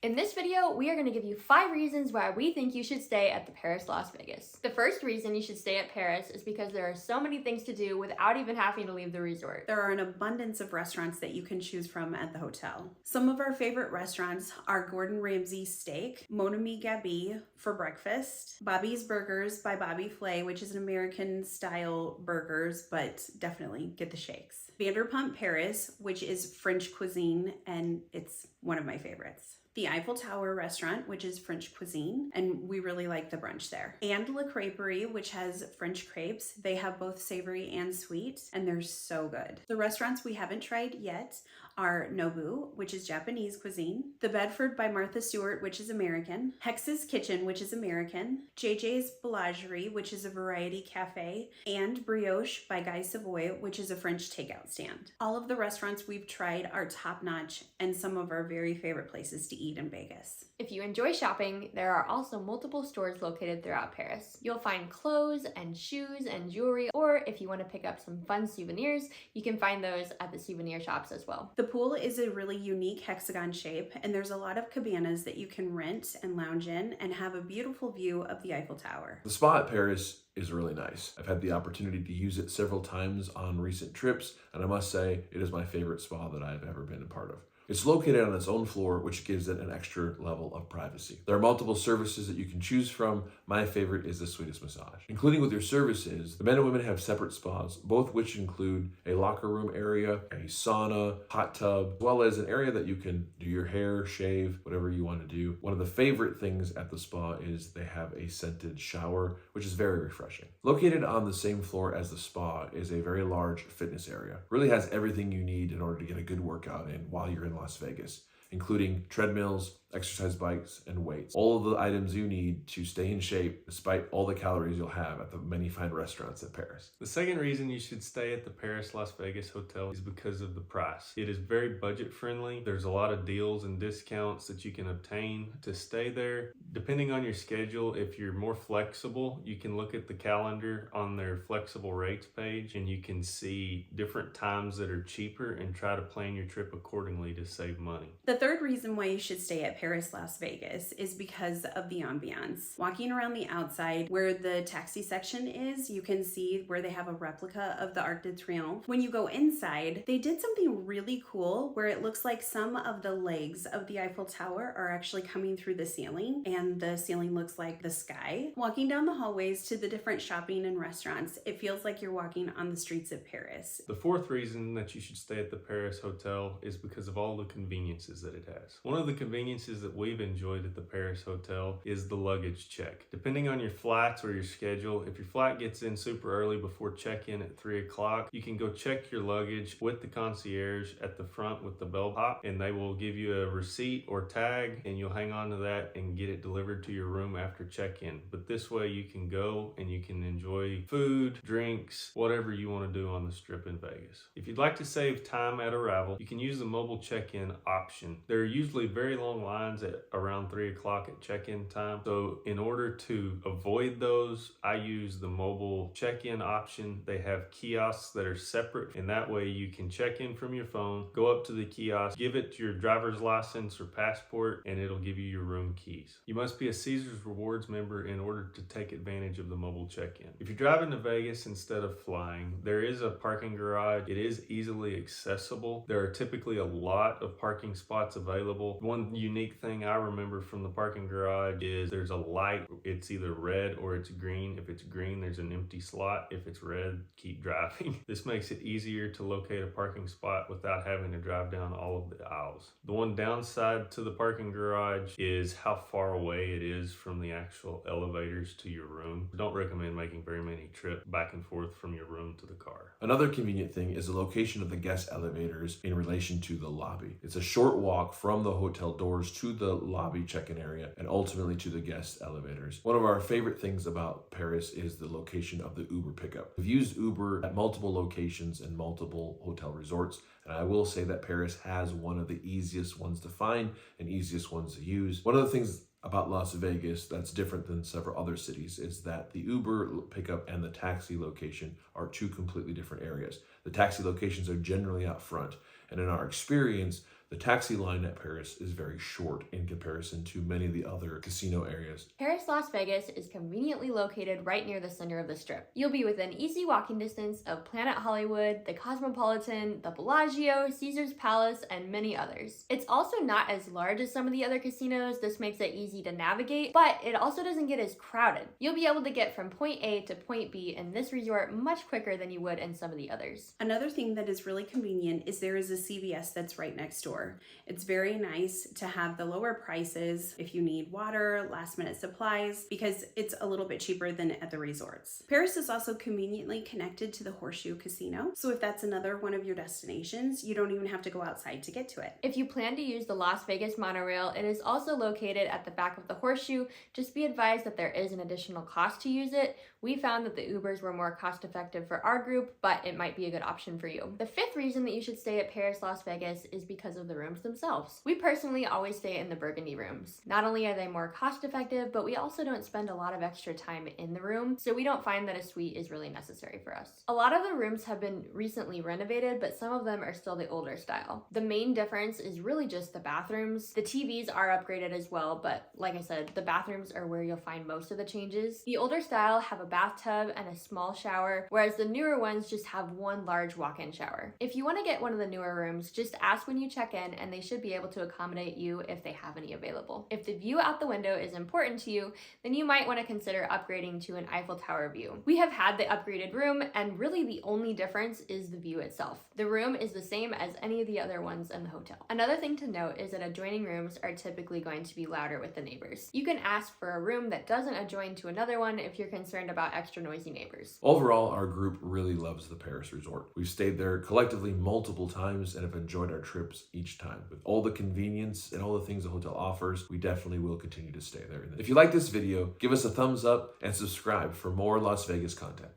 In this video, we are going to give you 5 reasons why we think you should stay at the Paris Las Vegas. The first reason you should stay at Paris is because there are so many things to do without even having to leave the resort. There are an abundance of restaurants that you can choose from at the hotel. Some of our favorite restaurants are Gordon Ramsay's Steak, Mon Ami Gabi for breakfast, Bobby's Burgers by Bobby Flay, which is an American style burgers, but definitely get the shakes. Vanderpump Paris, which is French cuisine, and it's one of my favorites. The Eiffel Tower restaurant, which is French cuisine, and we really like the brunch there. And La Crêperie, which has French crepes. They have both savory and sweet, and they're so good. The restaurants we haven't tried yet are Nobu, which is Japanese cuisine, The Bedford by Martha Stewart, which is American, Hex's Kitchen, which is American, JJ's Boulangerie, which is a variety cafe, and Brioche by Guy Savoy, which is a French takeout stand. All of the restaurants we've tried are top-notch and some of our very favorite places to eat in Vegas. If you enjoy shopping, there are also multiple stores located throughout Paris. You'll find clothes and shoes and jewelry, or if you want to pick up some fun souvenirs, you can find those at the souvenir shops as well. The pool is a really unique hexagon shape, and there's a lot of cabanas that you can rent and lounge in and have a beautiful view of the Eiffel Tower. The spa at Paris is really nice. I've had the opportunity to use it several times on recent trips, and I must say it is my favorite spa that I've ever been a part of. It's located on its own floor, which gives it an extra level of privacy. There are multiple services that you can choose from. My favorite is the sweetest massage. Including with your services, the men and women have separate spas, both which include a locker room area, a sauna, hot tub, as well as an area that you can do your hair, shave, whatever you want to do. One of the favorite things at the spa is they have a scented shower, which is very refreshing. Located on the same floor as the spa is a very large fitness area. Really has everything you need in order to get a good workout in while you're in Las Vegas, including treadmills, exercise bikes, and weights. All of the items you need to stay in shape despite all the calories you'll have at the many fine restaurants at Paris. The second reason you should stay at the Paris Las Vegas Hotel is because of the price. It is very budget friendly. There's a lot of deals and discounts that you can obtain to stay there. Depending on your schedule, if you're more flexible, you can look at the calendar on their flexible rates page and you can see different times that are cheaper and try to plan your trip accordingly to save money. The third reason why you should stay at Paris Las Vegas is because of the ambiance. Walking around the outside where the taxi section is, you can see where they have a replica of the Arc de Triomphe. When you go inside, they did something really cool where it looks like some of the legs of the Eiffel Tower are actually coming through the ceiling, and the ceiling looks like the sky. Walking down the hallways to the different shopping and restaurants, it feels like you're walking on the streets of Paris. The fourth reason that you should stay at the Paris Hotel is because of all the conveniences that it has. One of the conveniences that we've enjoyed at the Paris Hotel is the luggage check. Depending on your flights or your schedule, if your flight gets in super early before check-in at 3 o'clock, you can go check your luggage with the concierge at the front with the bellhop, and they will give you a receipt or tag, and you'll hang on to that and get it delivered to your room after check-in. But this way you can go and you can enjoy food, drinks, whatever you want to do on the strip in Vegas. If you'd like to save time at arrival, you can use the mobile check-in option. There are usually very long lines at around 3 o'clock at check-in time. So in order to avoid those, I use the mobile check-in option. They have kiosks that are separate, and that way you can check in from your phone, go up to the kiosk, give it your driver's license or passport, and it'll give you your room keys. You must be a Caesars Rewards member in order to take advantage of the mobile check-in. If you're driving to Vegas instead of flying, there is a parking garage. It is easily accessible. There are typically a lot of parking spots available. One unique thing I remember from the parking garage is there's a light. It's either red or it's green. If it's green, there's an empty slot. If it's red, keep driving. This makes it easier to locate a parking spot without having to drive down all of the aisles. The one downside to the parking garage is how far away it is from the actual elevators to your room. Don't recommend making very many trips back and forth from your room to the car. Another convenient thing is the location of the guest elevators in relation to the lobby. It's a short walk from the hotel doors to the lobby check-in area and ultimately to the guest elevators. One of our favorite things about Paris is the location of the Uber pickup. We've used Uber at multiple locations and multiple hotel resorts, and I will say that Paris has one of the easiest ones to find and easiest ones to use. One of the things about Las Vegas that's different than several other cities is that the Uber pickup and the taxi location are two completely different areas. The taxi locations are generally out front, and in our experience, The taxi line at Paris is very short in comparison to many of the other casino areas. Paris Las Vegas is conveniently located right near the center of the Strip. You'll be within easy walking distance of Planet Hollywood, the Cosmopolitan, the Bellagio, Caesar's Palace, and many others. It's also not as large as some of the other casinos. This makes it easy to navigate, but it also doesn't get as crowded. You'll be able to get from point A to point B in this resort much quicker than you would in some of the others. Another thing that is really convenient is there is a CVS that's right next door. It's very nice to have the lower prices if you need water, last minute supplies, because it's a little bit cheaper than at the resorts. Paris is also conveniently connected to the Horseshoe Casino, so if that's another one of your destinations, you don't even have to go outside to get to it. If you plan to use the Las Vegas monorail, it is also located at the back of the Horseshoe. Just be advised that there is an additional cost to use it. We found that the Ubers were more cost effective for our group, but it might be a good option for you. The fifth reason that you should stay at Paris Las Vegas is because of the rooms themselves. We personally always stay in the Burgundy rooms. Not only are they more cost effective, but we also don't spend a lot of extra time in the room, so we don't find that a suite is really necessary for us. A lot of the rooms have been recently renovated, but some of them are still the older style. The main difference is really just the bathrooms. The TVs are upgraded as well, but like I said, the bathrooms are where you'll find most of the changes. The older style have a bathtub and a small shower, whereas the newer ones just have one large walk-in shower. If you want to get one of the newer rooms, just ask when you check in and they should be able to accommodate you if they have any available. If the view out the window is important to you, then you might want to consider upgrading to an Eiffel Tower view. We have had the upgraded room, and really the only difference is the view itself. The room is the same as any of the other ones in the hotel. Another thing to note is that adjoining rooms are typically going to be louder with the neighbors. You can ask for a room that doesn't adjoin to another one if you're concerned about extra noisy neighbors. Overall, our group really loves the Paris resort. We've stayed there collectively multiple times and have enjoyed our trips each time. With all the convenience and all the things the hotel offers, we definitely will continue to stay there. If you like this video, give us a thumbs up and subscribe for more Las Vegas content.